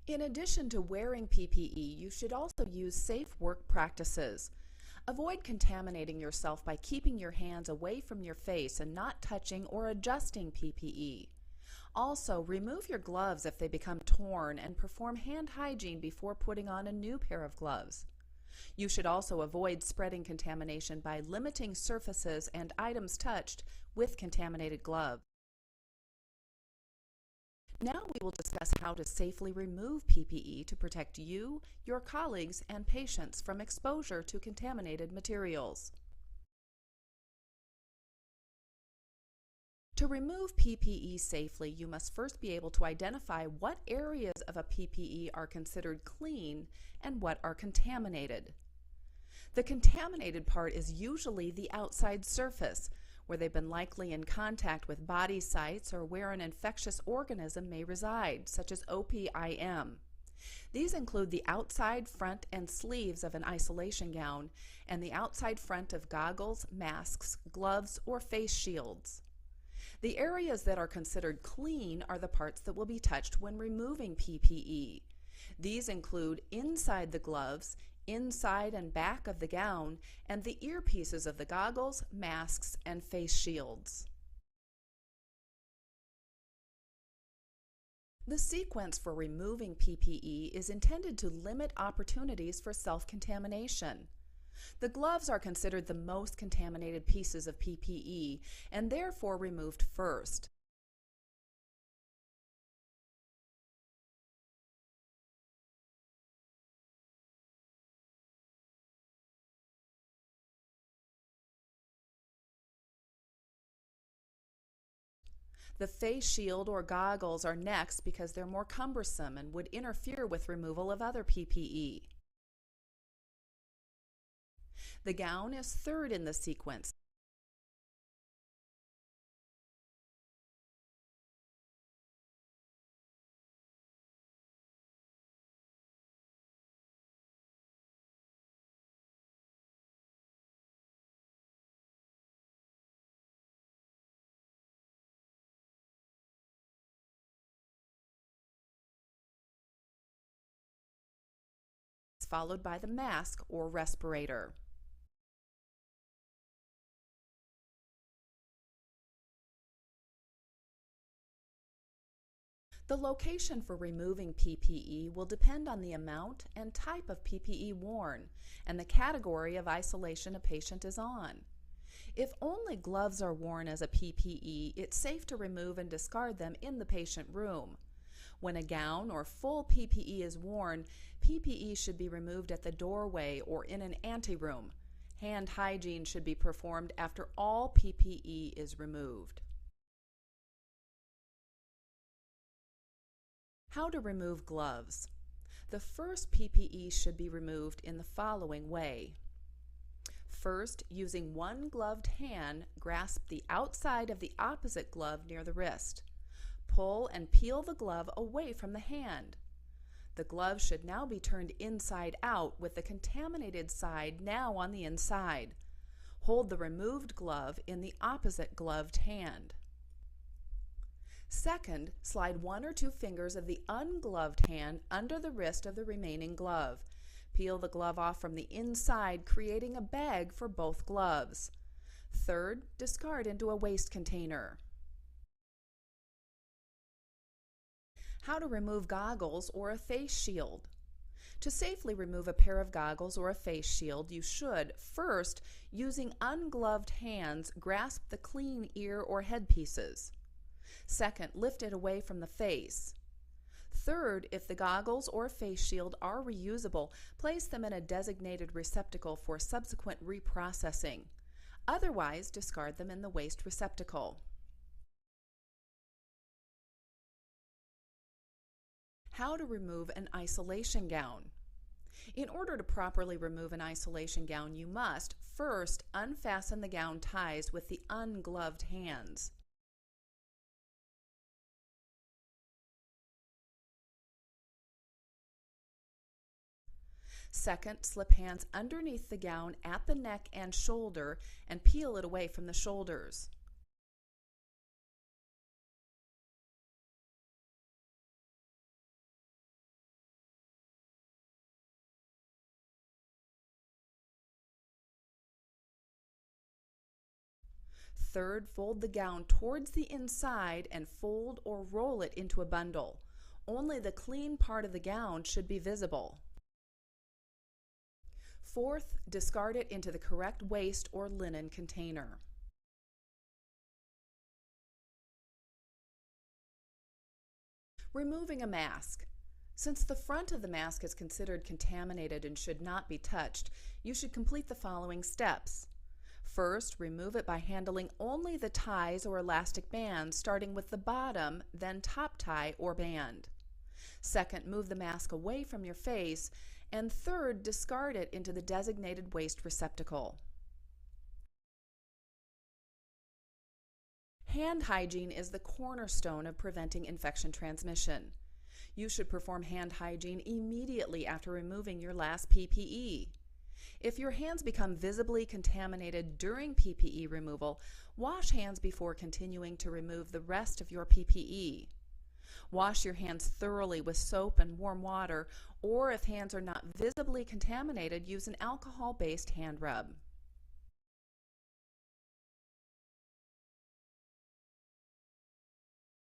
In addition to wearing PPE, you should also use safe work practices. Avoid contaminating yourself by keeping your hands away from your face and not touching or adjusting PPE. Also, remove your gloves if they become torn and perform hand hygiene before putting on a new pair of gloves. You should also avoid spreading contamination by limiting surfaces and items touched with contaminated gloves. Now we will discuss how to safely remove PPE to protect you, your colleagues, and patients from exposure to contaminated materials. To remove PPE safely, you must first be able to identify what areas of a PPE are considered clean and what are contaminated. The contaminated part is usually the outside surface, where they've been likely in contact with body sites or where an infectious organism may reside, such as OPIM. These include the outside front and sleeves of an isolation gown and the outside front of goggles, masks, gloves, or face shields. The areas that are considered clean are the parts that will be touched when removing PPE. These include inside the gloves, inside and back of the gown, and the earpieces of the goggles, masks, and face shields. The sequence for removing PPE is intended to limit opportunities for self-contamination. The gloves are considered the most contaminated pieces of PPE and therefore removed first. The face shield or goggles are next because they're more cumbersome and would interfere with removal of other PPE. The gown is third in the sequence. Followed by the mask or respirator. The location for removing PPE will depend on the amount and type of PPE worn and the category of isolation a patient is on. If only gloves are worn as a PPE, it's safe to remove and discard them in the patient room. When a gown or full PPE is worn, PPE should be removed at the doorway or in an anteroom. Hand hygiene should be performed after all PPE is removed. How to remove gloves. The first PPE should be removed in the following way. First, using one gloved hand, grasp the outside of the opposite glove near the wrist. Pull and peel the glove away from the hand. The glove should now be turned inside out with the contaminated side now on the inside. Hold the removed glove in the opposite gloved hand. Second, slide one or two fingers of the ungloved hand under the wrist of the remaining glove. Peel the glove off from the inside, creating a bag for both gloves. Third, discard into a waste container. How to remove goggles or a face shield. To safely remove a pair of goggles or a face shield, you should, first, using ungloved hands, grasp the clean ear or headpieces. Second, lift it away from the face. Third, if the goggles or face shield are reusable, place them in a designated receptacle for subsequent reprocessing. Otherwise, discard them in the waste receptacle. How to remove an isolation gown. In order to properly remove an isolation gown, you must first unfasten the gown ties with the ungloved hands. Second, slip hands underneath the gown at the neck and shoulder and peel it away from the shoulders. Third, fold the gown towards the inside and fold or roll it into a bundle. Only the clean part of the gown should be visible. Fourth, discard it into the correct waste or linen container. Removing a mask. Since the front of the mask is considered contaminated and should not be touched, you should complete the following steps. First, remove it by handling only the ties or elastic bands, starting with the bottom, then top tie or band. Second, move the mask away from your face. And third, discard it into the designated waste receptacle. Hand hygiene is the cornerstone of preventing infection transmission. You should perform hand hygiene immediately after removing your last PPE. If your hands become visibly contaminated during PPE removal, wash hands before continuing to remove the rest of your PPE. Wash your hands thoroughly with soap and warm water, or if hands are not visibly contaminated, use an alcohol-based hand rub.